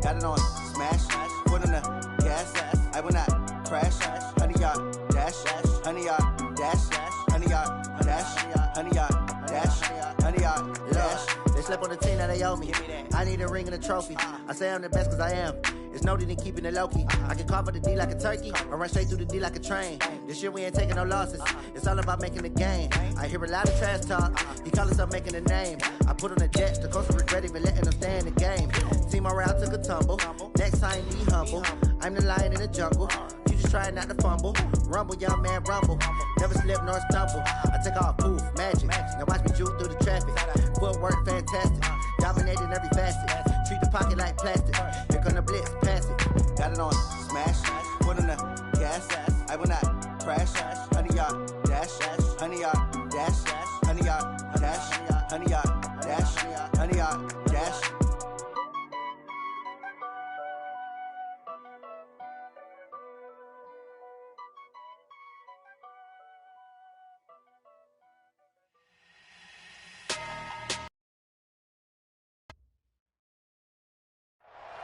got it on smash, foot on the gas, I will not crash, 100-yard dash, 100-yard dash, 100-yard dash, 100-yard dash, 100-yard dash. They slept on the team that they owe me. I need a ring and a trophy. I say I'm the best cause I am. It's noted in keeping it low-key. I can carve up the D like a turkey or run straight through the D like a train. This year we ain't taking no losses. It's all about making the game. I hear a lot of trash talk. He call himself making a name. I put on the Jets. The coach will regret even letting them stay in the game. Team morale took a tumble. Next time be humble. I'm the lion in the jungle. You just try not to fumble. Rumble, young man, rumble. Never slip nor stumble. I take off, poof, magic. Now watch me juke through the traffic. Footwork fantastic. Dominating every facet. Treat the pocket like plastic. Here come the blitz, pass it. Got it on smash. Foot on the gas. I will not crash. 100-yard dash. 100-yard dash. 100-yard dash. 100-yard dash. 100-yard dash.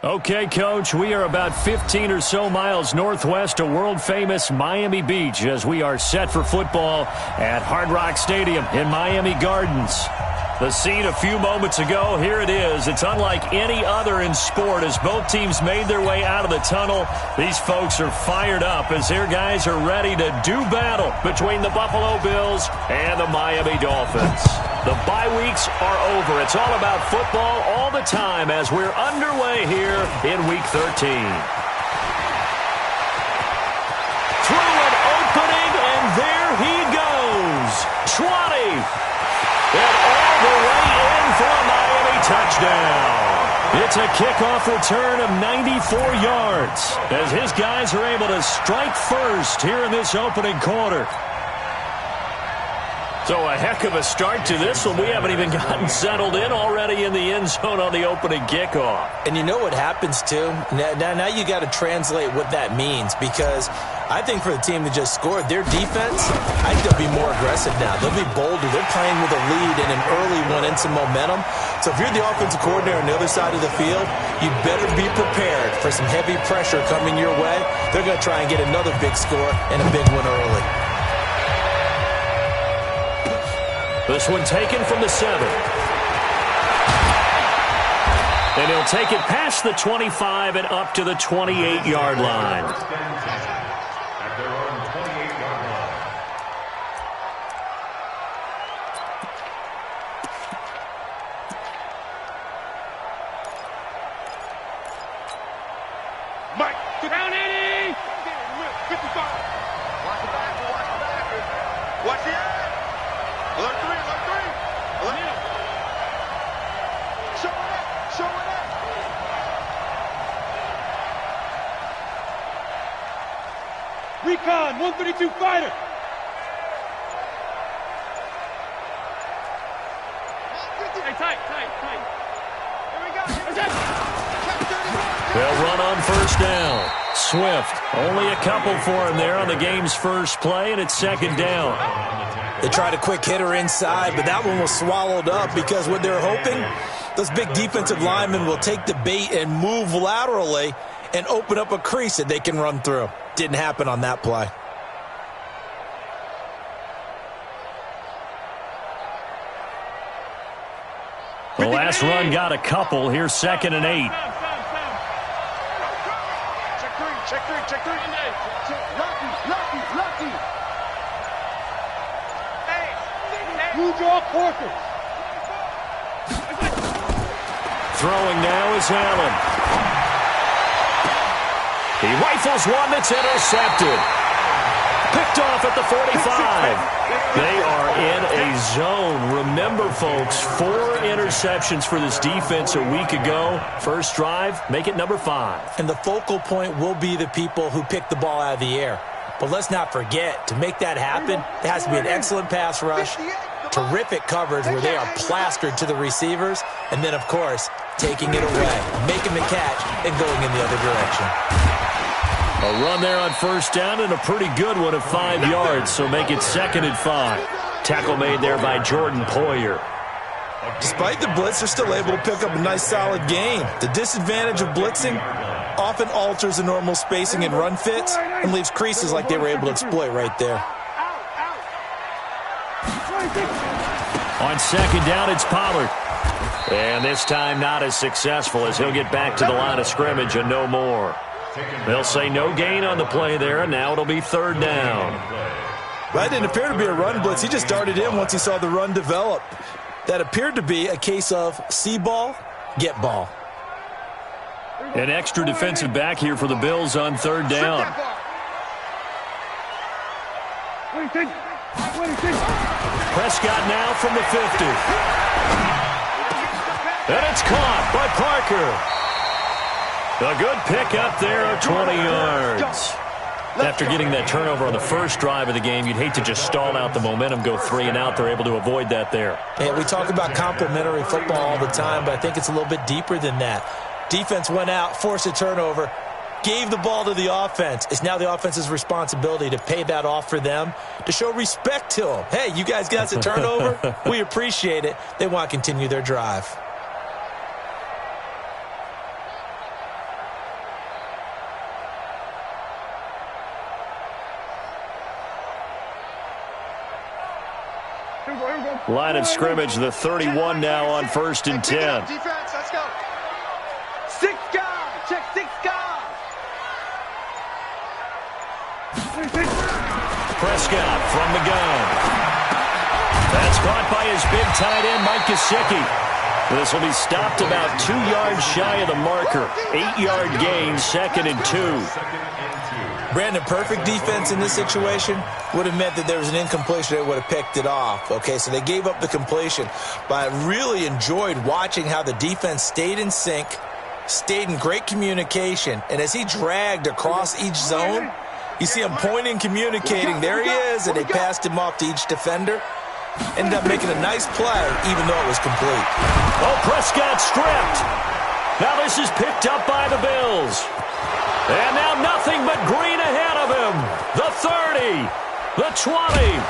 Okay, Coach, we are about 15 or so miles northwest of world-famous Miami Beach as we are set for football at Hard Rock Stadium in Miami Gardens. The scene a few moments ago, here it is. It's unlike any other in sport as both teams made their way out of the tunnel. These folks are fired up as their guys are ready to do battle between the Buffalo Bills and the Miami Dolphins. The bye weeks are over. It's all about football all the time as we're underway here in Week 13. Through an opening, and there he goes. 20. And all the way in for a Miami touchdown. It's a kickoff return of 94 yards as his guys are able to strike first here in this opening quarter. So a heck of a start to this one. We haven't even gotten settled in already in the end zone on the opening kickoff. And you know what happens, too? Now you got to translate what that means because I think for the team that just scored, their defense, I think they'll be more aggressive now. They'll be bolder. They're playing with a lead and an early one and some momentum. So if you're the offensive coordinator on the other side of the field, you better be prepared for some heavy pressure coming your way. They're going to try and get another big score and a big one early. This one taken from the 7. And he'll take it past the 25 and up to the 28-yard line. Recon, 132 fighter. Hey, tight. Here we go. They'll run on first down. Swift, only a couple for him there on the game's first play, and it's second down. They tried a quick hitter inside, but that one was swallowed up because what they're hoping, those big defensive linemen will take the bait and move laterally and open up a crease that they can run through. Didn't happen on that play. The last run got a couple. Here's 2nd and 8. Check three. Lucky. Hey. You draw quarters. Throwing now is Allen. He rifles one that's intercepted. Picked off at the 45. They are in a zone. Remember, folks, 4 interceptions for this defense a week ago. First drive, make it number 5. And the focal point will be the people who pick the ball out of the air. But let's not forget, to make that happen, there has to be an excellent pass rush, terrific coverage where they are plastered to the receivers, and then, of course, taking it away, making the catch, and going in the other direction. A run there on first down and a pretty good one of 5 yards, so make it 2nd and 5. Tackle made there by Jordan Poyer. Despite the blitz, they're still able to pick up a nice, solid gain. The disadvantage of blitzing often alters the normal spacing and run fits and leaves creases like they were able to exploit right there. On second down, it's Pollard. And this time not as successful as he'll get back to the line of scrimmage and no more. They'll say no gain on the play there, and now it'll be third down. That didn't appear to be a run blitz. He just darted in once he saw the run develop. That appeared to be a case of see ball, get ball. An extra defensive back here for the Bills on third down. Prescott now from the 50. And it's caught by Parker. A good pickup there of 20 yards. After getting that turnover on the first drive of the game, you'd hate to just stall out the momentum, go 3 and out. They're able to avoid that there. Yeah, we talk about complementary football all the time, but I think it's a little bit deeper than that. Defense went out, forced a turnover, gave the ball to the offense. It's now the offense's responsibility to pay that off for them, to show respect to them. Hey, you guys got the turnover? We appreciate it. They want to continue their drive. Line of scrimmage, the 31 now on 1st and 10. Defense, let's go. 6 guys. Check 6 guys. Prescott from the gun. That's caught by his big tight end, Mike Gesicki. This will be stopped about 2 yards shy of the marker. 8-yard gain, 2nd and 2. Brandon, perfect defense in this situation would have meant that there was an incompletion. They would have picked it off. Okay, so they gave up the completion. But I really enjoyed watching how the defense stayed in sync, stayed in great communication. And as he dragged across each zone, you see him pointing, communicating. There he is, and they passed him off to each defender. Ended up making a nice play, even though it was complete. Oh, Prescott stripped. Now this is picked up by the Bills. And now nothing but green ahead of him. The 30, the 20.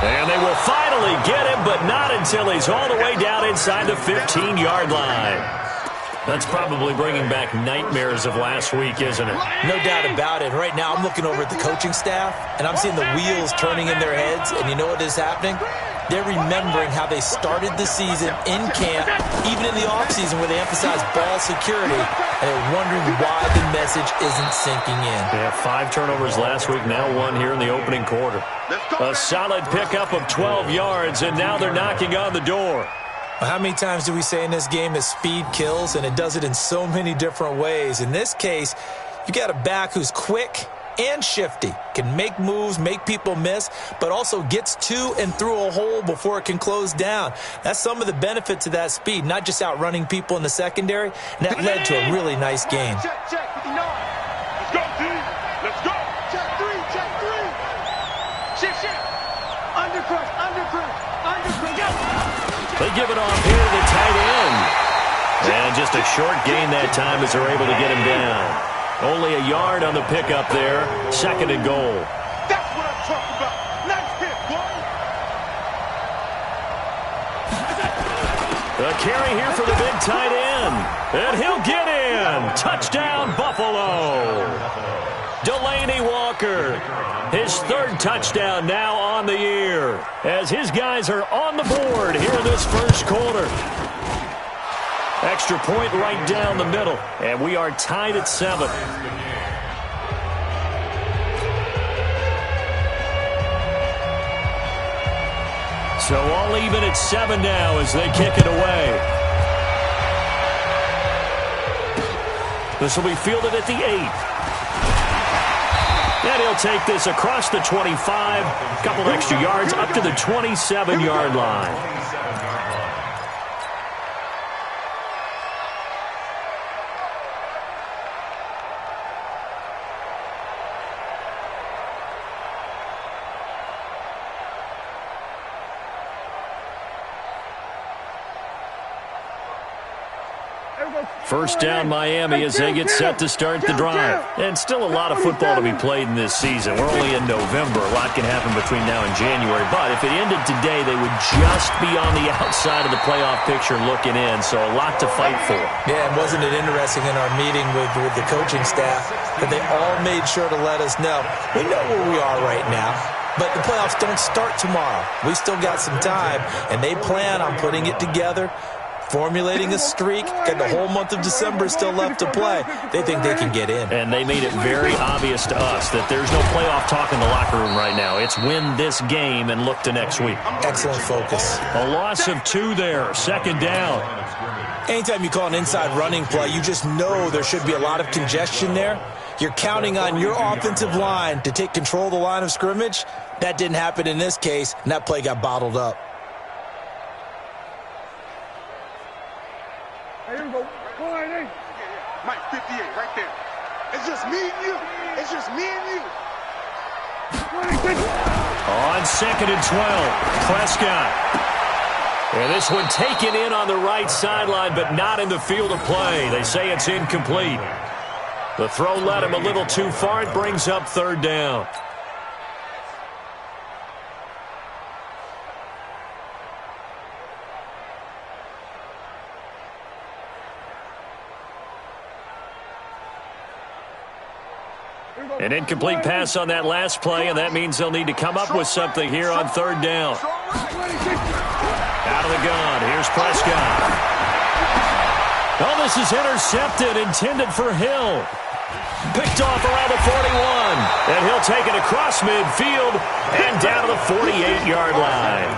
And they will finally get him, but not until he's all the way down inside the 15-yard line. That's probably bringing back nightmares of last week, isn't it? No doubt about it. Right now I'm looking over at the coaching staff, and I'm seeing the wheels turning in their heads, and you know what is happening? They're remembering how they started the season in camp, even in the offseason where they emphasized ball security, and they're wondering why the message isn't sinking in. They had 5 turnovers last week, now 1 here in the opening quarter. A solid pickup of 12 yards, and now they're knocking on the door. How many times do we say in this game that speed kills, and it does it in so many different ways? In this case, you got a back who's quick and shifty, can make moves, make people miss, but also gets to and through a hole before it can close down. That's some of the benefits of that speed, not just outrunning people in the secondary, and that led to a really nice game. Check, check, 59. Let's go, team. Let's go. Check 3, check 3. Shift, shift. Under crush, under crush, under crush. They give it off here to the tight end. And just a short gain that time as they're able to get him down. Only a yard on the pickup there. 2nd and goal. That's what I'm talking about. Nice hit, boy. A carry here for the big tight end. And he'll get in. Touchdown, Buffalo. Delaney Walker. His 3rd touchdown now on the year. As his guys are on the board here in this first quarter. Extra point right down the middle. And we are tied at 7. So all even at 7 now as they kick it away. This will be fielded at the 8. And he'll take this across the 25. Couple extra yards up to the 27-yard line. First down Miami as they get set to start the drive. And still a lot of football to be played in this season. We're only in November. A lot can happen between now and January. But if it ended today, they would just be on the outside of the playoff picture looking in. So a lot to fight for. Yeah, and wasn't it interesting in our meeting with the coaching staff that they all made sure to let us know, we know where we are right now. But the playoffs don't start tomorrow. We still got some time, and they plan on putting it together, formulating a streak, and the whole month of December is still left to play. They think they can get in. And they made it very obvious to us that there's no playoff talk in the locker room right now. It's win this game and look to next week. Excellent focus. A loss of 2 there, second down. Anytime you call an inside running play, you just know there should be a lot of congestion there. You're counting on your offensive line to take control of the line of scrimmage. That didn't happen in this case, and that play got bottled up. Hey, here we go. Mike, 58, right there. It's just me and you. It's just me and you. On 2nd and 12, Prescott. And this one taken in on the right sideline, but not in the field of play. They say it's incomplete. The throw led him a little too far. It brings up 3rd down. An incomplete pass on that last play, and that means they'll need to come up with something here on 3rd down. Out of the gun. Here's Prescott. Oh, this is intercepted, intended for Hill. Picked off around the 41. And he'll take it across midfield and down to the 48-yard line.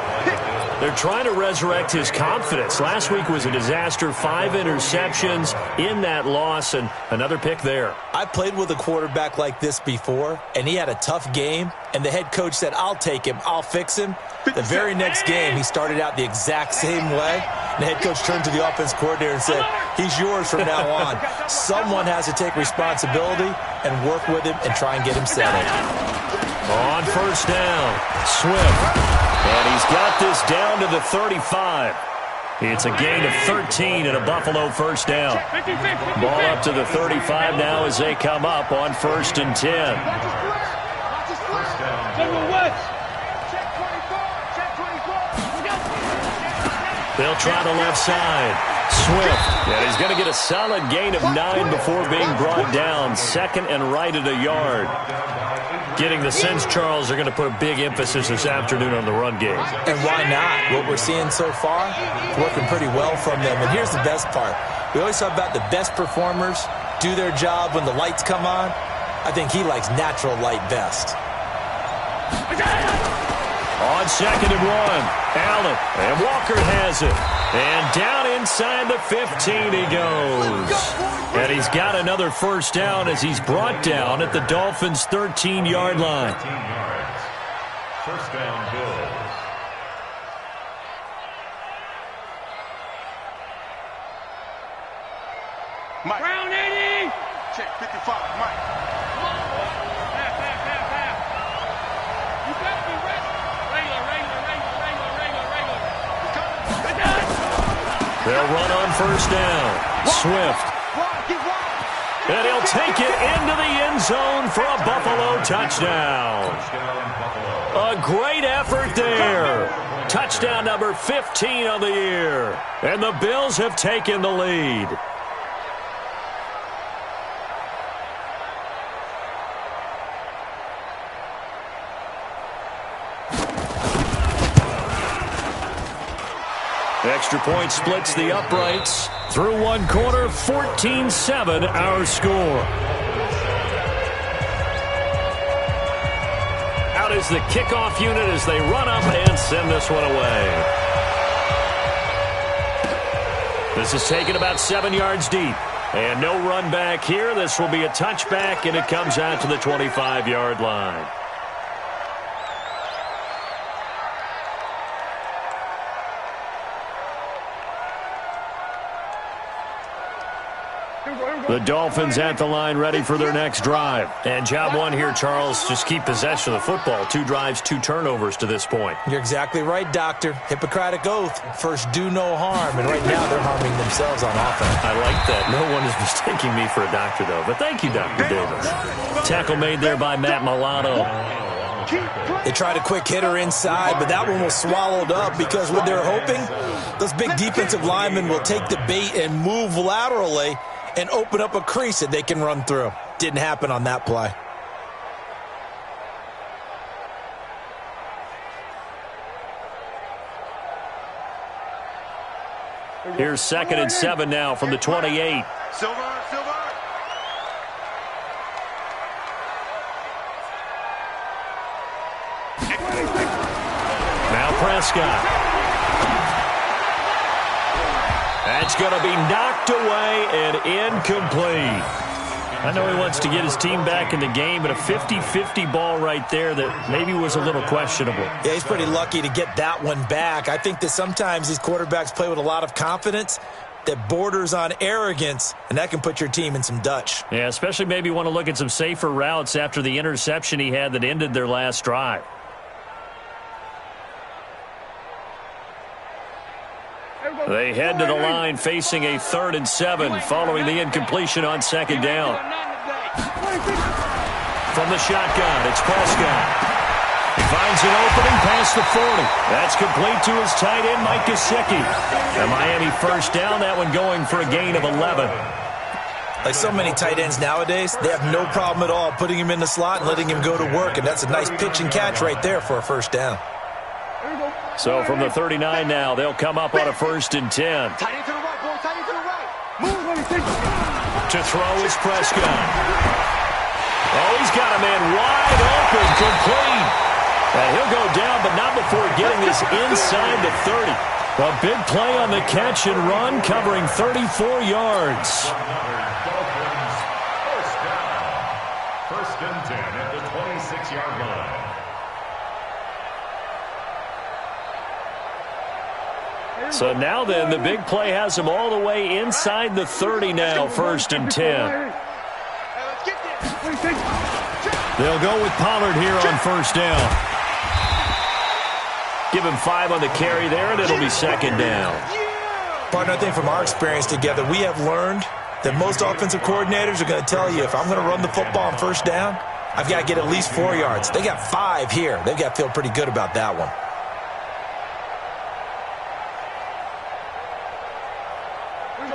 They're trying to resurrect his confidence. Last week was a disaster. 5 interceptions in that loss, and another pick there. I played with a quarterback like this before, and he had a tough game, and the head coach said, I'll take him, I'll fix him. The very next game, he started out the exact same way. And the head coach turned to the offense coordinator and said, he's yours from now on. Someone has to take responsibility and work with him and try and get him settled. On 1st down, Swift. And he's got this down to the 35. It's a gain of 13 and a Buffalo 1st down. Ball up to the 35 now as they come up on 1st and 10. They'll try the left side. Swift. And he's going to get a solid gain of 9 before being brought down. 2nd and right at a yard. Getting the sense, Charles, they're going to put a big emphasis this afternoon on the run game. And why not? What we're seeing so far, working pretty well from them. And here's the best part. We always talk about the best performers do their job when the lights come on. I think he likes natural light best. On 2nd and 1, Allen, and Walker has it. And down inside the 15 he goes. And he's got another 1st down as he's brought down at the Dolphins' 13-yard line. 1st down, Bills. Mike. Round 80. Check 55, Mike. You better be ready. They'll run on 1st down. Swift. And he'll take it into the end zone for a Buffalo touchdown. A great effort there. Touchdown number 15 on the year. And the Bills have taken the lead. Extra point splits the uprights. Through 1 quarter, 14-7 our score. Out is the kickoff unit as they run up and send this one away. This is taken about 7 yards deep. And no run back here. This will be a touchback, and it comes out to the 25-yard line. The Dolphins at the line ready for their next drive. And job one here, Charles, just keep possession of the football. 2 drives, 2 turnovers to this point. You're exactly right, Doctor. Hippocratic oath. First, do no harm. And right now, they're harming themselves on offense. I like that. No one is mistaking me for a doctor, though. But thank you, Dr. Davis. Tackle made there by Matt Milano. They tried a quick hitter inside, but that one was swallowed up because what they're hoping, those big defensive linemen will take the bait and move laterally and open up a crease that they can run through. Didn't happen on that play. Here's 2nd and 7 now from the 28. Silver. Now Prescott. That's going to be knocked away and incomplete. I know he wants to get his team back in the game, but a 50-50 ball right there that maybe was a little questionable. Yeah, he's pretty lucky to get that one back. I think that sometimes these quarterbacks play with a lot of confidence that borders on arrogance, and that can put your team in some Dutch. Yeah, especially maybe want to look at some safer routes after the interception he had that ended their last drive. They head to the line facing a 3rd and 7 following the incompletion on 2nd down. From the shotgun, it's Prescott. He finds an opening past the 40. That's complete to his tight end, Mike Gesicki. And Miami first down, that one going for a gain of 11. Like so many tight ends nowadays, they have no problem at all putting him in the slot and letting him go to work, and that's a nice pitch and catch right there for a first down. So from the 39 now, they'll come up on a 1st and 10. Tight end to the right, boy. Tight end to the right. Move. To throw is Prescott. Oh, he's got a man wide open, complete. And he'll go down, but not before getting this inside the 30. A big play on the catch and run, covering 34 yards. Dolphins, first down. 1st and 10 at the 26-yard line. So now then, the big play has them all the way inside the 30 now, 1st and 10. They'll go with Pollard here on 1st down. Give him 5 on the carry there, and it'll be 2nd down. Partner, I think from our experience together, we have learned that most offensive coordinators are going to tell you, if I'm going to run the football on 1st down, I've got to get at least 4 yards. They got 5 here. They've got to feel pretty good about that one.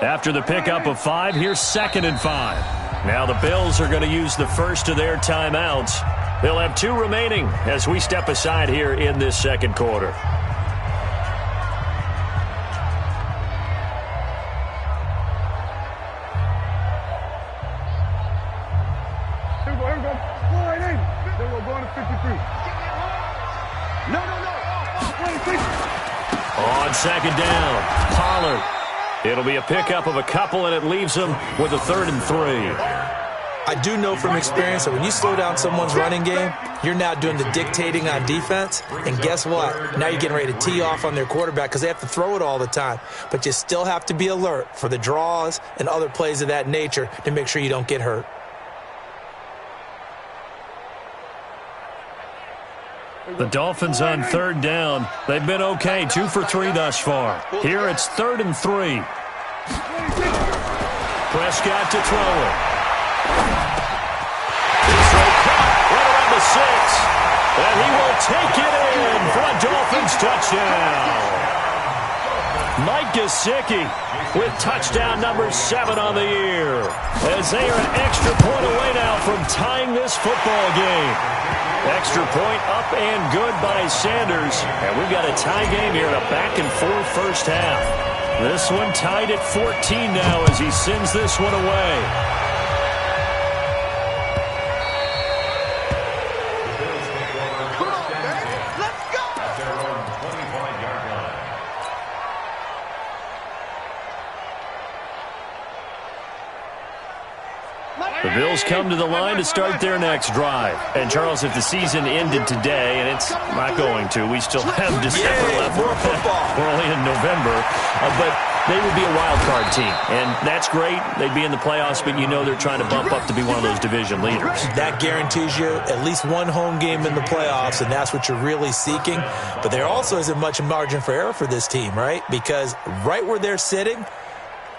After the pickup of 5, here's 2nd and 5. Now the Bills are going to use the first of their timeouts. They'll have 2 remaining as we step aside here in this 2nd quarter. Here we go. Pull right in. Then we're going to 53. No. On 2nd down, Pollard. It'll be a pickup of a couple, and it leaves them with a 3rd and 3. I do know from experience that when you slow down someone's running game, you're now doing the dictating on defense. And guess what? Now you're getting ready to tee off on their quarterback because they have to throw it all the time. But you still have to be alert for the draws and other plays of that nature to make sure you don't get hurt. The Dolphins on 3rd down. They've been okay, 2 for 3 thus far. Here it's 3rd and 3. Prescott to throw it. Right around the 6. And he will take it in for a Dolphins touchdown. Mike Gesicki with touchdown number 7 on the year. As they are an extra point away now from tying this football game. Extra point up and good by Sanders. And we've got a tie game here in a back-and-forth first half. This one tied at 14 now as he sends this one away. The Bills come to the line to start their next drive. And, Charles, if the season ended today, and it's not going to, we still have December left. More football. We're only in November. But they would be a wild card team. And that's great. They'd be in the playoffs, but you know they're trying to bump up to be one of those division leaders. That guarantees you at least one home game in the playoffs, and that's what you're really seeking. But there also isn't much margin for error for this team, right? Because right where they're sitting,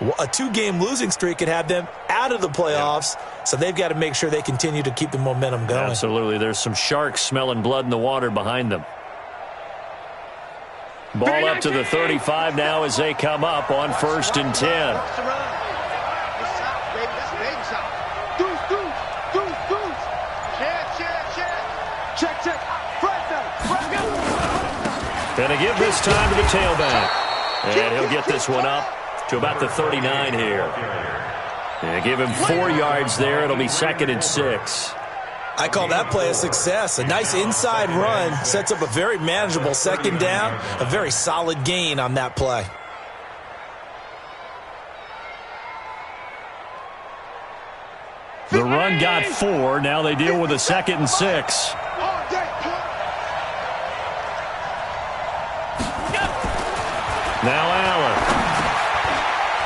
a 2-game losing streak could have them out of the playoffs, so they've got to make sure they continue to keep the momentum going. Absolutely. There's some sharks smelling blood in the water behind them. Ball up to the 35 now as they come up on 1st and 10. Gonna give this time to the tailback. And he'll get this one up to about the 39 here. And give him 4 yards there. It'll be 2nd and 6. I call that play a success. A nice inside run sets up a very manageable 2nd down. A very solid gain on that play. The run got 4. Now they deal with a 2nd and 6. Now Allen.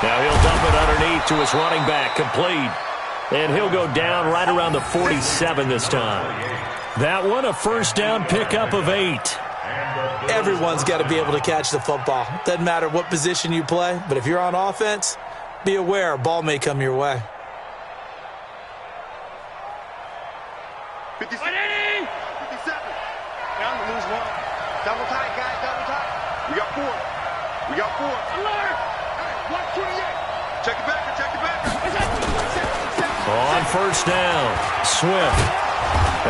Now he'll dump it underneath to his running back, complete. And he'll go down right around the 47 this time. That one, a 1st down pickup of 8. Everyone's got to be able to catch the football. Doesn't matter what position you play, but if you're on offense, be aware a ball may come your way. 57. 57. Down to lose 1. Double tight, guys, double tight. We got 4. We got 4. Alert! Hey, 128. Check it back, check it back. On 1st down, Swift.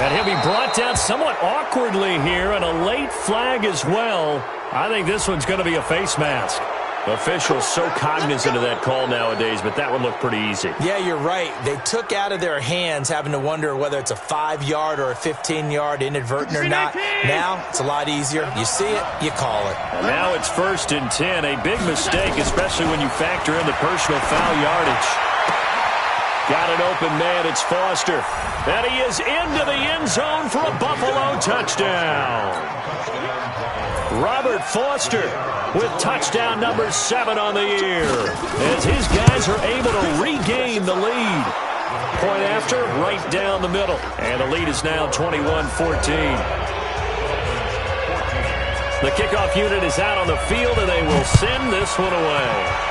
And he'll be brought down somewhat awkwardly here, and a late flag as well. I think this one's going to be a face mask. Officials so cognizant of that call nowadays, but that one looked pretty easy. Yeah, you're right. They took out of their hands having to wonder whether it's a 5-yard or a 15-yard inadvertent or not. Now, it's a lot easier. You see it, you call it. And now it's 1st and 10. A big mistake, especially when you factor in the personal foul yardage. Got an open man. It's Foster. And he is into the end zone for a Buffalo touchdown. Robert Foster with touchdown number 7 on the year as his guys are able to regain the lead. Point after, right down the middle. And the lead is now 21-14. The kickoff unit is out on the field, and they will send this one away.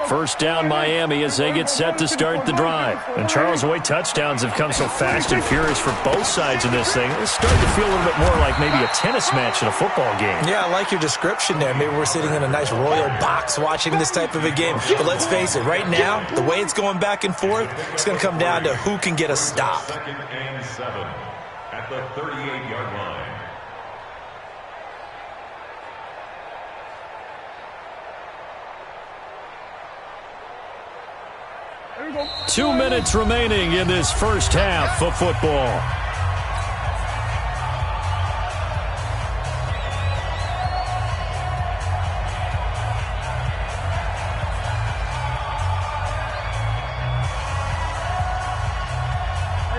First down Miami as they get set to start the drive. And Charles, the way touchdowns have come so fast and furious for both sides of this thing, it's starting to feel a little bit more like maybe a tennis match in a football game. Yeah, I like your description there. Maybe we're sitting in a nice royal box watching this type of a game. But let's face it, right now, the way it's going back and forth, it's going to come down to who can get a stop. 2nd and 7 at the 38-yard line. 2 minutes remaining in this first half of football.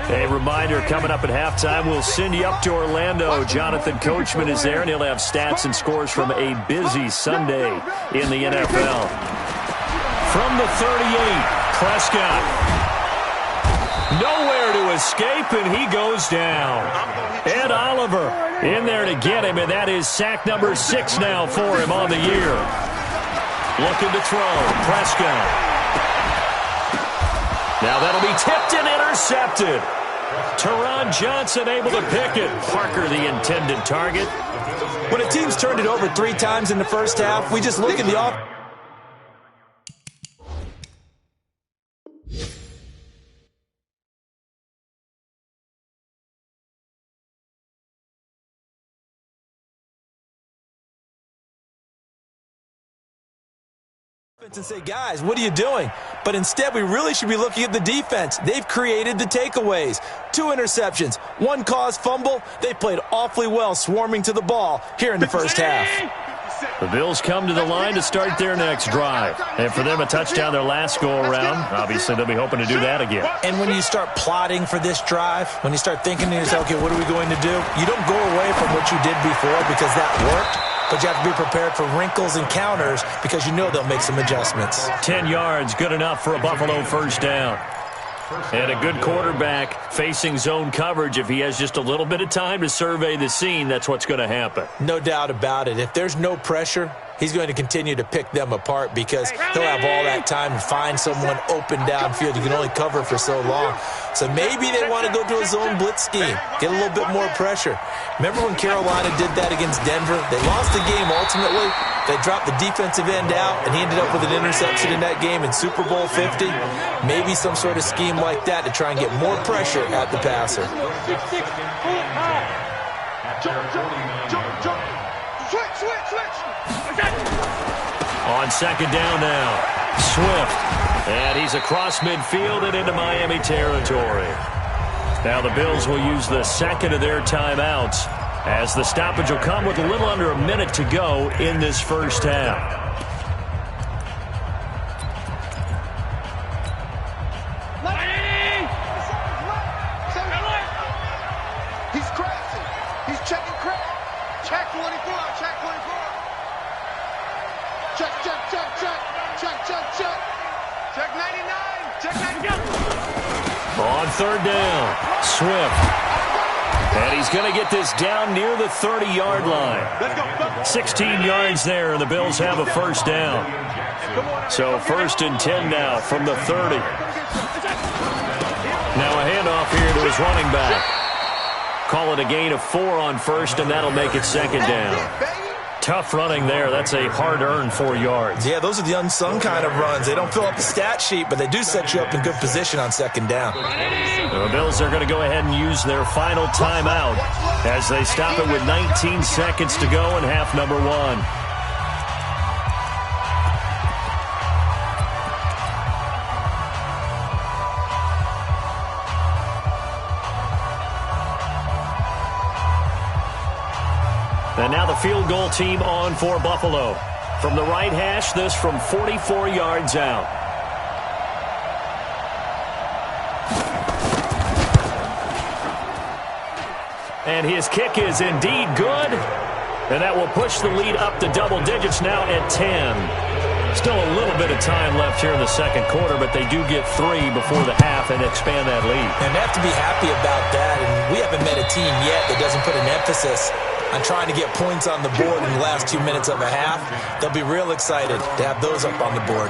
A reminder, coming up at halftime, we'll send you up to Orlando. Jonathan Coachman is there, and he'll have stats and scores from a busy Sunday in the NFL. From the 38, Prescott. Nowhere to escape, and he goes down. Ed Oliver in there to get him, and that is sack number 6 now for him on the year. Looking to throw, Prescott. Now that'll be tipped and intercepted. Teron Johnson able to pick it. Parker the intended target. When a team's turned it over 3 times in the first half, we just look at the offense. And say, guys, what are you doing? But instead, we really should be looking at the defense. They've created the takeaways. 2 interceptions, 1 caused fumble. They played awfully well swarming to the ball here in the first half. The Bills come to the line to start their next drive. And for them, a touchdown their last go-around. Obviously, they'll be hoping to do that again. And when you start plotting for this drive, when you start thinking to yourself, okay, what are we going to do? You don't go away from what you did before because that worked. But you have to be prepared for wrinkles and counters because you know they'll make some adjustments. 10 yards, good enough for a Buffalo first down. And a good quarterback facing zone coverage. If he has just a little bit of time to survey the scene, that's what's going to happen. No doubt about it. If there's no pressure, he's going to continue to pick them apart because he'll have all that time to find someone open downfield. You can only cover for so long. So maybe they want to go to a zone blitz scheme, get a little bit more pressure. Remember when Carolina did that against Denver? They lost the game ultimately. They dropped the defensive end out, and he ended up with an interception in that game in Super Bowl 50. Maybe some sort of scheme like that to try and get more pressure at the passer. On second down now, Swift. And he's across midfield and into Miami territory. Now the Bills will use the second of their timeouts as the stoppage will come with a little under a minute to go in this first half. He's crashing. He's checking crack. Check 24. Check 24. Check, check, check, check. Check, check, check. Check 99. Check 99. On third down, Swift. And he's going to get this down near the 30-yard line. 16 yards there, and the Bills have a first down. So first and 10 now from the 30. Now a handoff here to his running back. Call it a gain of 4 on first, and that'll make it second down. Tough running there. That's a hard-earned 4 yards. Yeah, those are the unsung kind of runs. They don't fill up the stat sheet, but they do set you up in good position on second down. The Bills are going to go ahead and use their final timeout as they stop it with 19 seconds to go in half number 1. And now the field goal team on for Buffalo. From the right hash, this from 44 yards out. And his kick is indeed good. And that will push the lead up to double digits now at 10. Still a little bit of time left here in the second quarter, but they do get 3 before the half and expand that lead. And they have to be happy about that. And we haven't met a team yet that doesn't put an emphasis on trying to get points on the board in the last 2 minutes of a half. They'll be real excited to have those up on the board.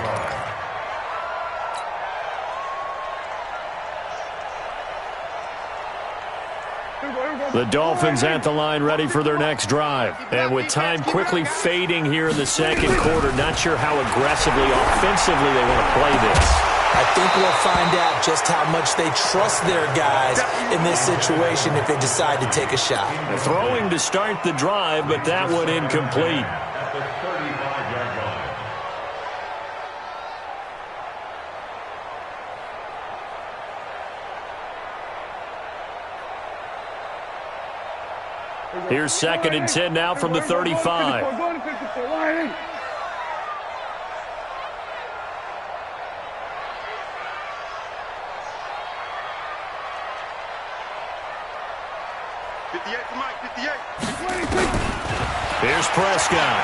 The Dolphins at the line ready for their next drive. And with time quickly fading here in the second quarter, not sure how aggressively, offensively they want to play this. I think we'll find out just how much they trust their guys in this situation if they decide to take a shot. Throwing to start the drive, but that one incomplete. At the 35-yard line. Here's second and 10 now from the 35. Here's Prescott.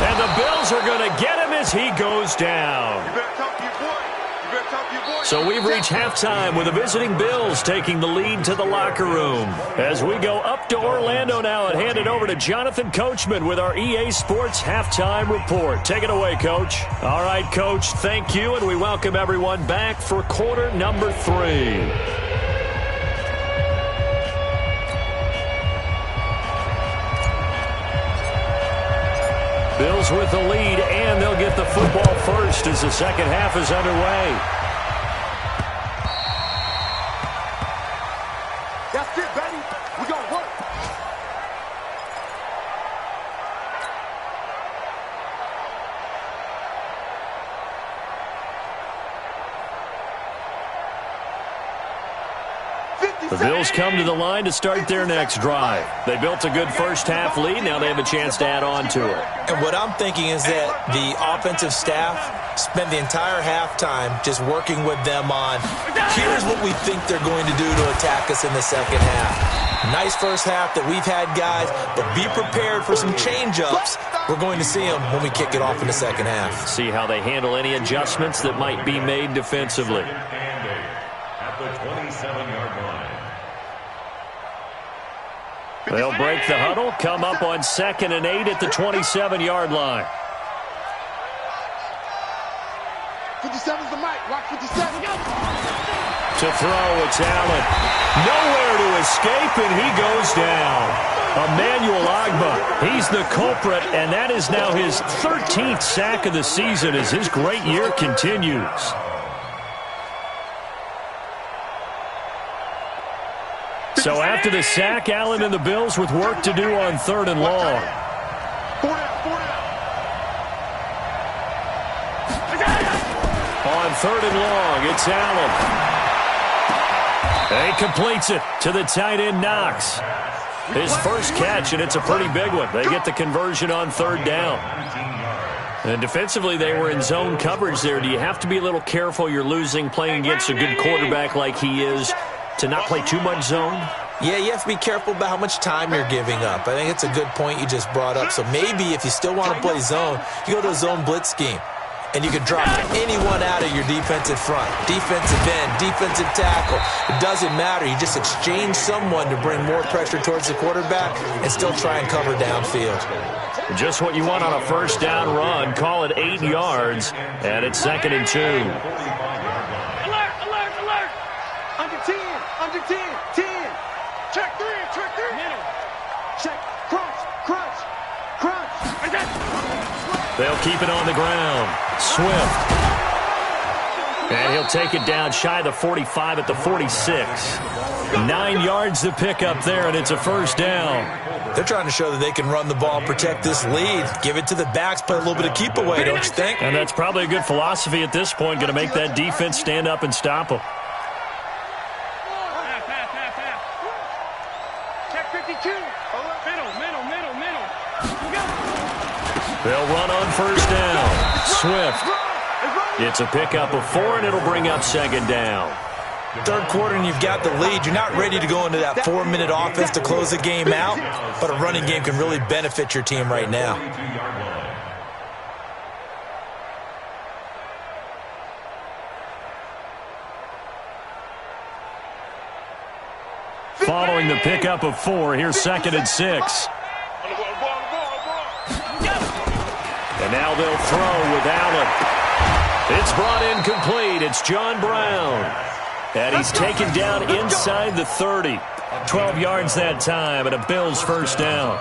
And the Bills are going to get him as he goes down. You better talk to your boy. You better talk to your boy. So we've reached halftime with the visiting Bills taking the lead to the locker room. As we go up to Orlando now and hand it over to Jonathan Coachman with our EA Sports Halftime Report. Take it away, Coach. All right, Coach, thank you, and we welcome everyone back for quarter number 3. Bills with the lead, and they'll get the football first as the second half is underway. That's it, baby. We're going to work. The Bills come to the line to start their next drive. They built a good first-half lead. Now they have a chance to add on to it. And what I'm thinking is that the offensive staff spend the entire halftime just working with them on, here's what we think they're going to do to attack us in the second half. Nice first half that we've had, guys, but be prepared for some change-ups. We're going to see them when we kick it off in the second half. See how they handle any adjustments that might be made defensively. At the 27-yard line. They'll break the huddle, come up on 2nd and 8 at the 27-yard line. 57's the mic. Watch 57. To throw, it's Allen. Nowhere to escape, and he goes down. Emmanuel Ogbah, he's the culprit, and that is now his 13th sack of the season as his great year continues. So after the sack, Allen and the Bills with work to do on 3rd and long. 4 down. On 3rd and long, it's Allen. And he completes it to the tight end, Knox. His first catch, and it's a pretty big one. They get the conversion on 3rd down. And defensively, they were in zone coverage there. Do you have to be a little careful you're losing playing against a good quarterback like he is to not play too much zone? Yeah, you have to be careful about how much time you're giving up. I think it's a good point you just brought up. So maybe if you still want to play zone, you go to a zone blitz scheme. And you can drop anyone out of your defensive front. Defensive end, defensive tackle. It doesn't matter. You just exchange someone to bring more pressure towards the quarterback and still try and cover downfield. Just what you want on a first down run. Call it 8 yards, and it's 2nd and 2. Alert. Under 10. 10. Check 3. Middle. Check. Crunch. They'll keep it on the ground. Swift. And he'll take it down shy of the 45 at the 46. 9 yards to pick up there, and it's a first down. They're trying to show that they can run the ball, protect this lead. Give it to the backs, play a little bit of keep away, don't you think? And that's probably a good philosophy at this point, going to make that defense stand up and stop them. Check 52. Middle. They'll run on first down. Swift. It's a pickup of 4, and it'll bring up 2nd down. Third quarter and you've got the lead. You're not ready to go into that 4-minute offense to close the game out, but a running game can really benefit your team right now. Following the pickup of 4, here's 2nd and 6. And now they'll throw with Allen. It's brought in complete. It's John Brown. And he's taken down inside the 30. 12 yards that time, and a Bills first down.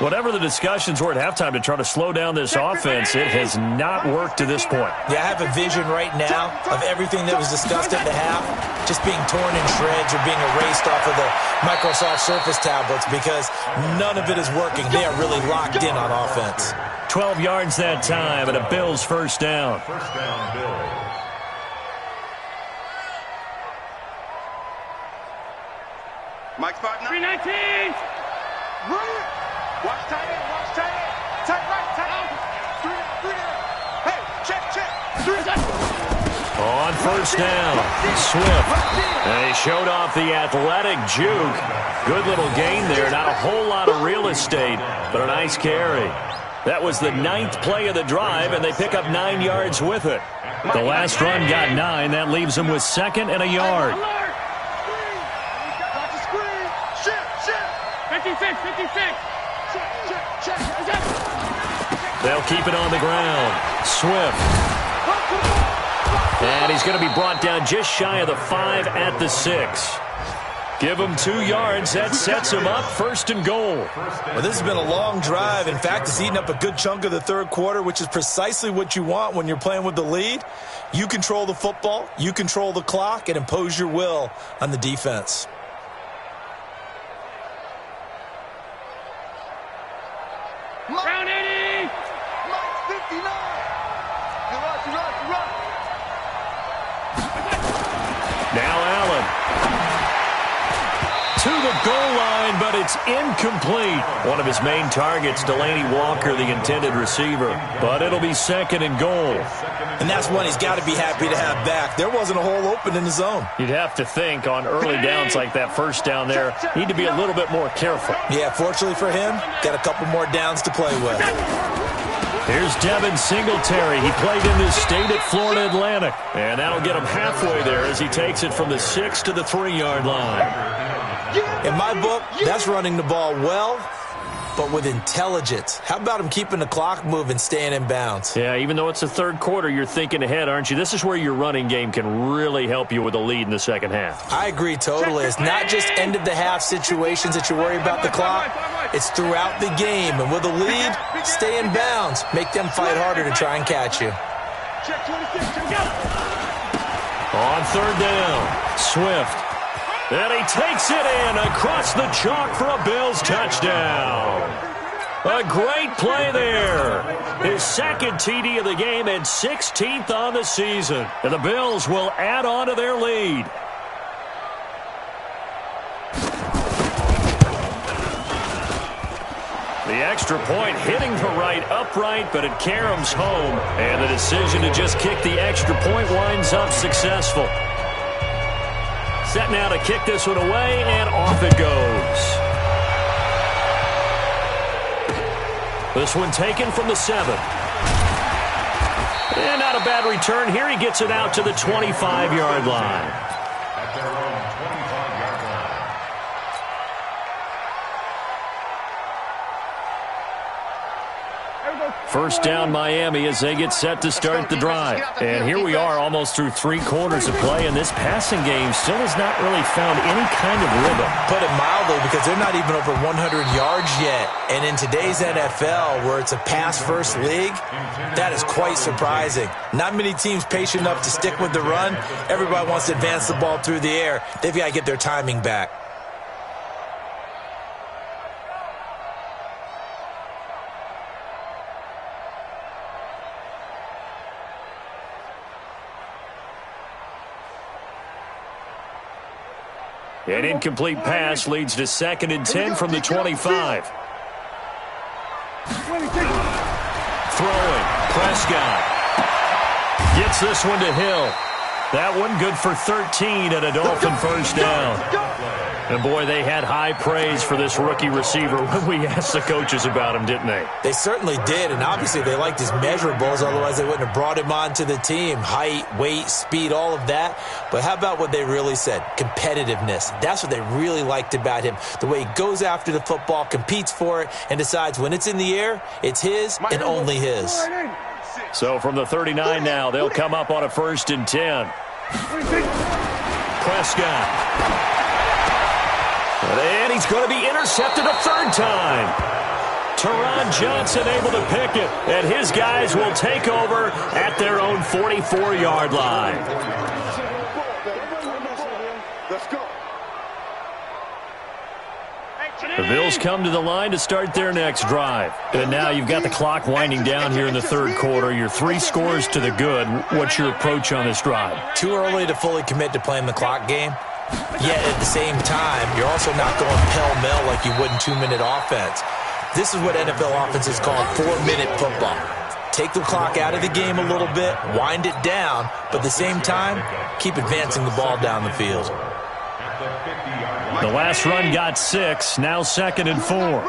Whatever the discussions were at halftime to try to slow down this offense, it has not worked to this point. Yeah, I have a vision right now of everything that was discussed at the half just being torn in shreds or being erased off of the Microsoft Surface tablets because none of it is working. They are really locked in on offense. 12 yards that time, and a Bills first down. First down, Bills. Mike's partner. 319. Watch tight end. Tight right, tight out. 3 down. Hey, check. 3 On first down, Swift. And he showed off the athletic juke. Good little gain there. Not a whole lot of real estate, but a nice carry. That was the 9th play of the drive, and they pick up 9 yards with it. The last run got 9. That leaves them with 2nd and a yard. 56. They'll keep it on the ground. Swift. And he's going to be brought down just shy of the 5 at the 6. Give him 2 yards. That sets him up 1st and goal. Well, this has been a long drive. In fact, it's eaten up a good chunk of the third quarter, which is precisely what you want when you're playing with the lead. You control the football, you control the clock, and impose your will on the defense. Round 80. Mike 59. You run. Now Allen. to the goal line, but it's incomplete. One of his main targets, Delaney Walker, the intended receiver. But it'll be second and goal. And that's one he's got to be happy to have back. There wasn't a hole open in the zone. You'd have to think on early downs like that first down there, need to be a little bit more careful. Yeah, fortunately for him, got a couple more downs to play with. Here's Devin Singletary. He played in this state at Florida Atlantic. And that'll get him halfway there as he takes it from the 6 to the 3-yard line. In my book, that's running the ball well, but with intelligence. How about him keeping the clock moving, staying in bounds? Yeah, even though it's the third quarter, you're thinking ahead, aren't you? This is where your running game can really help you with a lead in the second half. I agree totally. It's not just end-of-the-half situations that you worry about the clock. It's throughout the game. And with a lead, stay in bounds. Make them fight harder to try and catch you. On third down, Swift. And he takes it in across the chalk for a Bills touchdown. A great play there. His second TD of the game and 16th on the season. And the Bills will add on to their lead. The extra point hitting the right upright, but it caroms home. And the decision to just kick the extra point winds up successful. Set now to kick this one away, and off it goes. This one taken from the 7. And not a bad return here. He gets it out to the 25-yard line. At their own 25-yard line. First down Miami as they get set to start the drive. And here we are almost through 3 quarters of play, and this passing game still has not really found any kind of rhythm. Put it mildly, because they're not even over 100 yards yet. And in today's NFL, where it's a pass-first league, that is quite surprising. Not many teams patient enough to stick with the run. Everybody wants to advance the ball through the air. They've got to get their timing back. An incomplete pass leads to 2nd and 10 from the 25. Throwing. Prescott. Gets this one to Hill. That one good for 13 and a Dolphin first down. And boy, they had high praise for this rookie receiver when we asked the coaches about him, didn't they? They certainly did, and obviously they liked his measurables, otherwise they wouldn't have brought him onto the team. Height, weight, speed, all of that. But how about what they really said? Competitiveness. That's what they really liked about him. The way he goes after the football, competes for it, and decides when it's in the air, it's his and only his. So from the 39 now, they'll come up on a 1st and 10. Prescott. And he's going to be intercepted a 3rd time. Teron Johnson able to pick it, and his guys will take over at their own 44-yard line. Let's go. The Bills come to the line to start their next drive. And now you've got the clock winding down here in the 3rd quarter. You're 3 scores to the good. What's your approach on this drive? Too early to fully commit to playing the clock game. Yet at the same time, you're also not going pell-mell like you would in 2-minute offense. This is what NFL offenses call 4-minute football. Take the clock out of the game a little bit, wind it down, but at the same time, keep advancing the ball down the field. The last run got 6, now 2nd and 4. You're not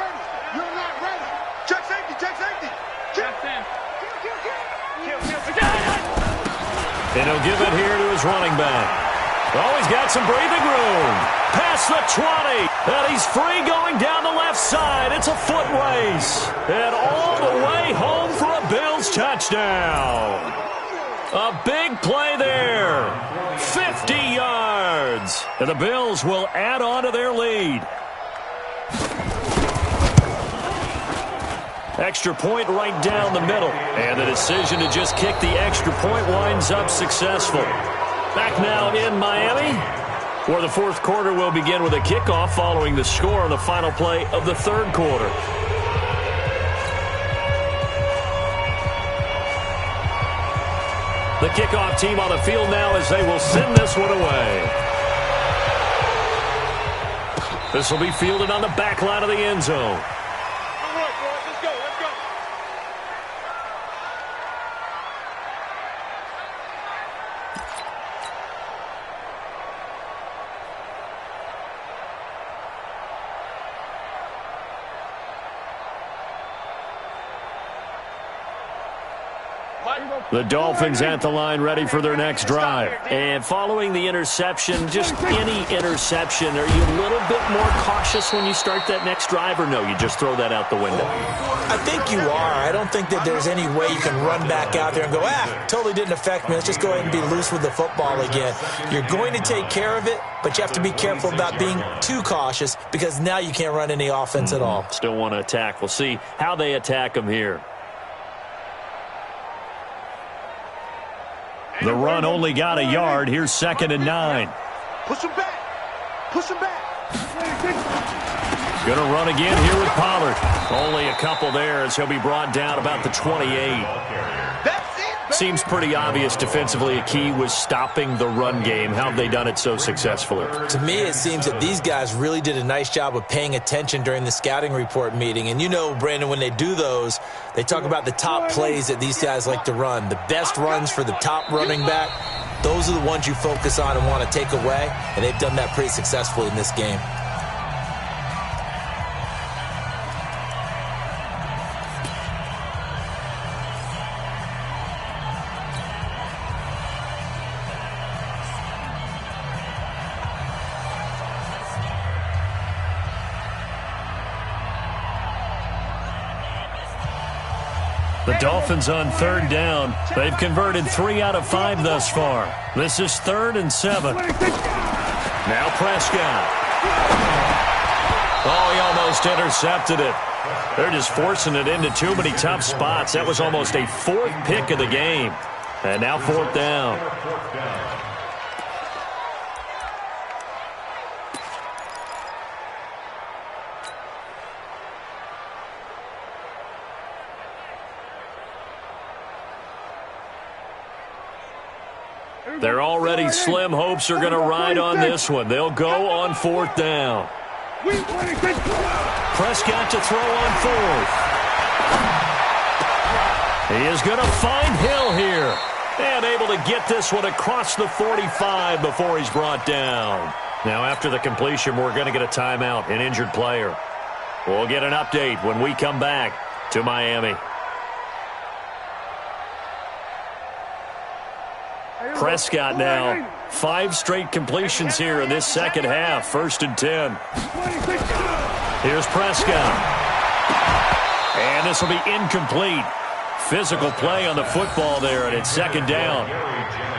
ready. Check safety, check safety. And he'll give it here to his running back. Oh, he's got some breathing room. Past the 20. And he's free going down the left side. It's a foot race. And all the way home for a Bills touchdown. A big play there. 50 yards. And the Bills will add on to their lead. Extra point right down the middle. And the decision to just kick the extra point winds up successful. Back now in Miami, where the 4th quarter will begin with a kickoff following the score on the final play of the 3rd quarter. The kickoff team on the field now as they will send this one away. This will be fielded on the back line of the end zone. All right, boys, let's go, let's go. The Dolphins at the line ready for their next drive. And following the interception, just any interception, are you a little bit more cautious when you start that next drive, or no, you just throw that out the window? I think you are. I don't think that there's any way you can run back out there and go, totally didn't affect me. Let's just go ahead and be loose with the football again. You're going to take care of it, but you have to be careful about being too cautious because now you can't run any offense at all. Still want to attack. We'll see how they attack them here. The run only got a yard. Here's 2nd and 9. Push him back. Push him back. Going to run again here with Pollard. Only a couple there as he'll be brought down about the 28. That's it. Seems pretty obvious defensively a key was stopping the run game. How have they done it so successfully? To me, it seems that these guys really did a nice job of paying attention during the scouting report meeting. And you know, Brandon, when they do those, they talk about the top plays that these guys like to run. The best runs for the top running back, those are the ones you focus on and want to take away. And they've done that pretty successfully in this game. The Dolphins on 3rd down. They've converted 3 out of 5 thus far. This is 3rd and 7. Now Prescott. Oh, he almost intercepted it. They're just forcing it into too many tough spots. That was almost a 4th pick of the game. And now 4th down. Their already slim hopes are going to ride on this one. They'll go on 4th down. Prescott to throw on 4th. He is going to find Hill here. And able to get this one across the 45 before he's brought down. Now after the completion, we're going to get a timeout, an injured player. We'll get an update when we come back to Miami. Prescott now, 5 straight completions here in this second half. 1st and 10. Here's Prescott. And this will be incomplete. Physical play on the football there, and it's 2nd down.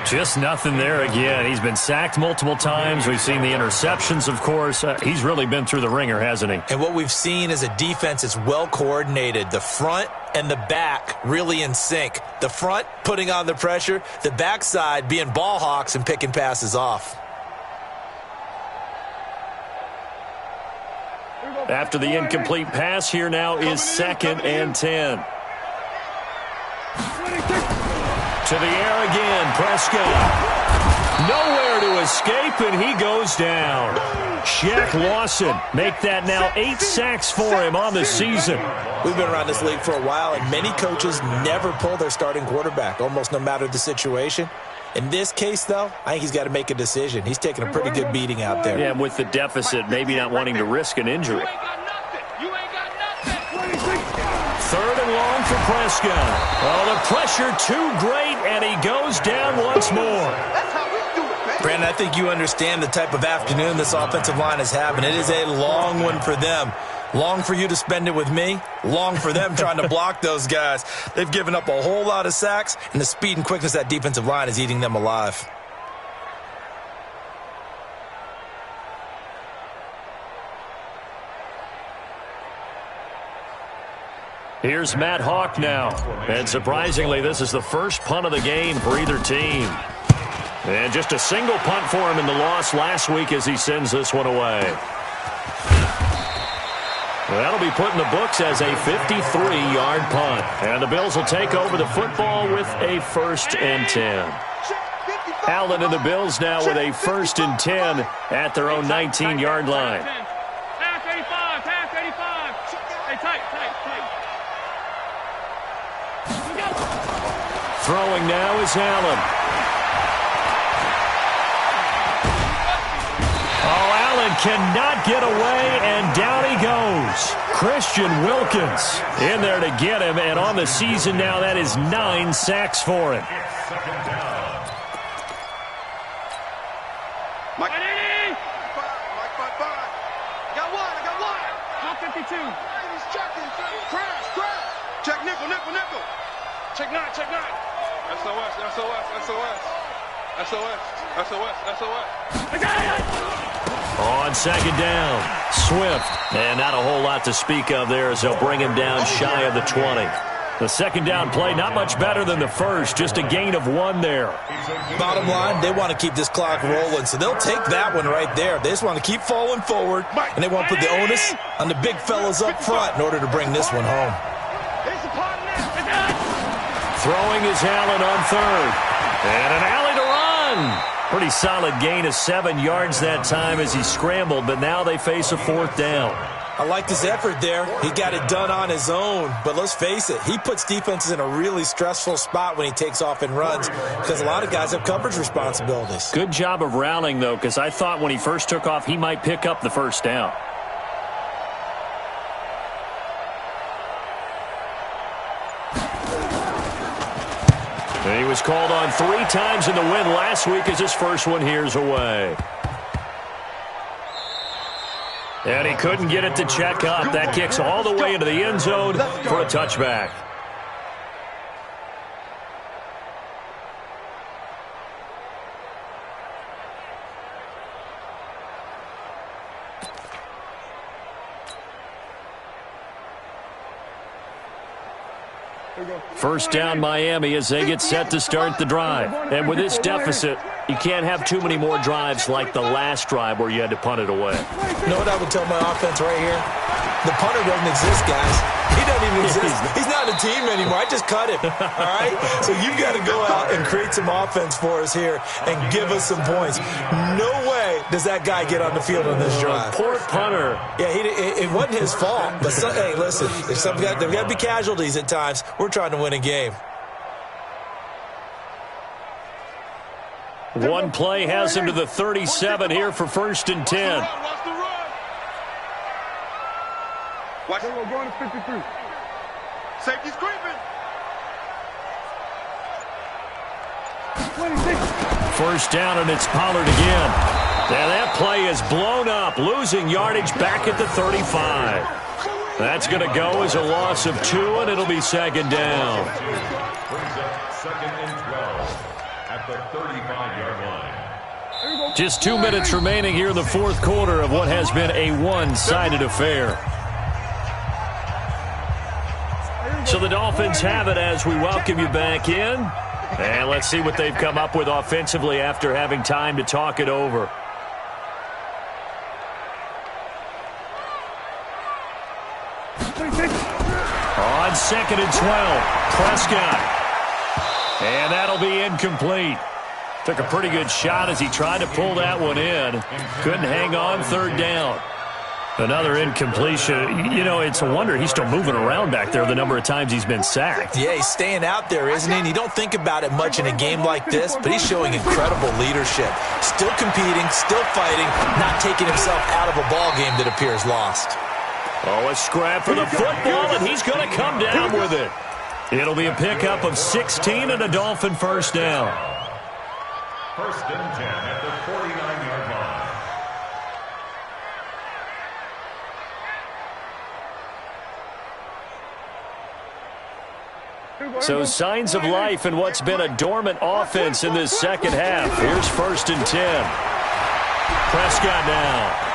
Just nothing there again. He's been sacked multiple times. We've seen the interceptions, of course. He's really been through the ringer, hasn't he? And what we've seen is a defense that's well coordinated. The front and the back really in sync. The front putting on the pressure, the backside being ball hawks and picking passes off. After the incomplete pass, here now is 2nd and 10. To the air again, Prescott. Nowhere to escape, and he goes down. Shaq Lawson make that now 8 sacks for him on the season. We've been around this league for a while, and many coaches never pull their starting quarterback, almost no matter the situation. In this case, though, I think he's got to make a decision. He's taking a pretty good beating out there. Yeah, with the deficit, maybe not wanting to risk an injury. 3rd and long for Prescott. Oh, the pressure too great, and he goes down once more. Brandon, I think you understand the type of afternoon this offensive line is having. It is a long one for them. Long for you to spend it with me. Long for them trying to block those guys. They've given up a whole lot of sacks, and the speed and quickness of that defensive line is eating them alive. Here's Matt Hawk now. And surprisingly, this is the first punt of the game for either team. And just a single punt for him in the loss last week as he sends this one away. That'll be put in the books as a 53-yard punt. And the Bills will take over the football with a 1st and 10. Allen and the Bills now with a 1st and 10 at their own 19-yard line. Throwing now is Allen. Oh, Allen cannot get away, and down he goes. Christian Wilkins in there to get him, and on the season now, that is 9 sacks for him. Mike. I got one. 52. He's checking. Crash. Check nickel. Check 9. SOS. I got it! On second down, Swift. And not a whole lot to speak of there as they'll bring him down shy of the 20. The second down play, not much better than the first, just a gain of 1 there. Bottom line, they want to keep this clock rolling, so they'll take that one right there. They just want to keep falling forward, and they want to put the onus on the big fellas up front in order to bring this one home. Throwing is Allen on third. And an alley to run. Pretty solid gain of 7 yards that time as he scrambled, but now they face a 4th down. I liked his effort there. He got it done on his own. But let's face it, he puts defenses in a really stressful spot when he takes off and runs because a lot of guys have coverage responsibilities. Good job of rallying, though, because I thought when he first took off, he might pick up the first down. He was called on 3 times in the win last week as his first one here's away. And he couldn't get it to check up. That kicks all the way into the end zone for a touchback. First down Miami as they get set to start the drive. And with this deficit, you can't have too many more drives like the last drive where you had to punt it away. You know what I would tell my offense right here? The punter doesn't exist, guys. He doesn't even exist. He's not a team anymore. I just cut him, all right? So you've got to go out and create some offense for us here and give us some points. No way does that guy get on the field on this drive. Poor punter. Yeah, it wasn't his fault. But, hey, listen, there's got to be casualties at times. We're trying to win a game. One play has him to the 37 here for 1st and 10. Watch it. Going to 53. Safety's creeping. 26. First down, and it's Pollard again. And that play is blown up, losing yardage back at the 35. That's going to go as a loss of 2, and it'll be 2nd down. Brings up 2nd and 12 at the 35-yard line. Just 2 minutes remaining here in the 4th quarter of what has been a one-sided affair. So the Dolphins have it as we welcome you back in. And let's see what they've come up with offensively after having time to talk it over. On 2nd and 12, Prescott. And that'll be incomplete. Took a pretty good shot as he tried to pull that one in. Couldn't hang on 3rd down. Another incompletion. You know, it's a wonder he's still moving around back there the number of times he's been sacked. Yeah, he's staying out there, isn't he? And you don't think about it much in a game like this, but he's showing incredible leadership. Still competing, still fighting, not taking himself out of a ball game that appears lost. Oh, a scrap for the football, and he's going to come down with it. It'll be a pickup of 16 and a Dolphin first down. 1st and 10 at the 49-yard line. So signs of life in what's been a dormant offense in this second half. Here's 1st and 10. Prescott now.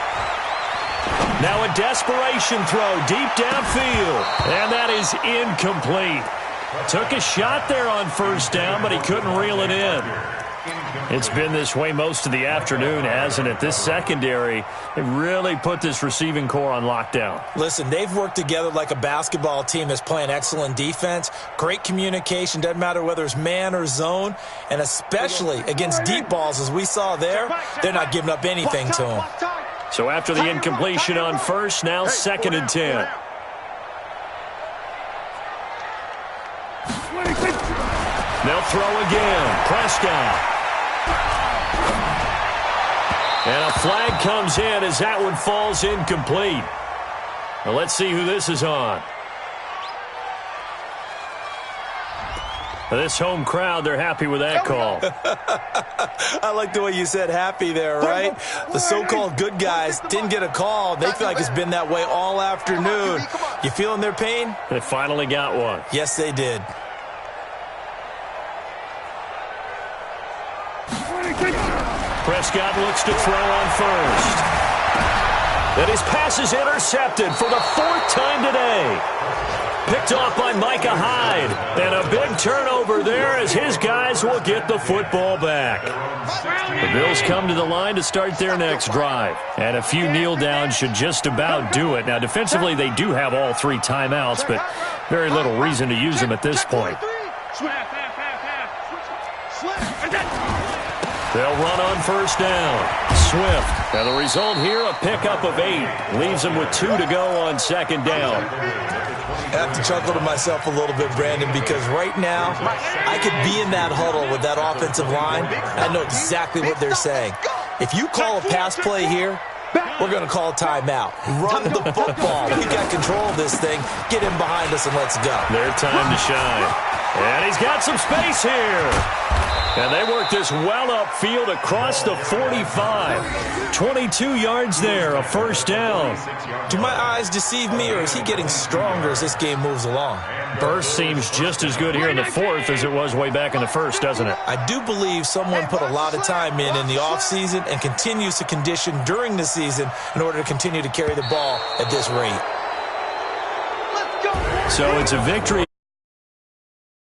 Now a desperation throw deep downfield. And that is incomplete. Took a shot there on 1st down, but he couldn't reel it in. It's been this way most of the afternoon, hasn't it? This secondary, they really put this receiving core on lockdown. Listen, they've worked together like a basketball team that's playing excellent defense. Great communication, doesn't matter whether it's man or zone. And especially against deep balls, as we saw there, they're not giving up anything to them. So after the incompletion on 1st, now 2nd and 10. They'll throw again. Prescott. And a flag comes in as that one falls incomplete. Well, let's see who this is on. This home crowd, they're happy with that call. I like the way you said happy there, right? The so-called good guys didn't get a call. They feel like it's been that way all afternoon. You feeling their pain? They finally got one. Yes, they did. Prescott looks to throw on first. And his pass is intercepted for the 4th time today. Picked off by Micah Hyde. And a big turnover there as his guys will get the football back. The Bills come to the line to start their next drive. And a few kneel downs should just about do it. Now, defensively, they do have all 3 timeouts, but very little reason to use them at this point. They'll run on first down. Swift. And the result here, a pickup of 8. Leaves them with 2 to go on second down. I have to chuckle to myself a little bit, Brandon, because right now I could be in that huddle with that offensive line. I know exactly what they're saying. If you call a pass play here, we're going to call a timeout. Run the football. We got control of this thing. Get him behind us and let's go. Their time to shine. And he's got some space here. And they work this well upfield across the 45. 22 yards there, a first down. Do my eyes deceive me, or is he getting stronger as this game moves along? Burst seems just as good here in the 4th as it was way back in the 1st, doesn't it? I do believe someone put a lot of time in the offseason and continues to condition during the season in order to continue to carry the ball at this rate. So it's a victory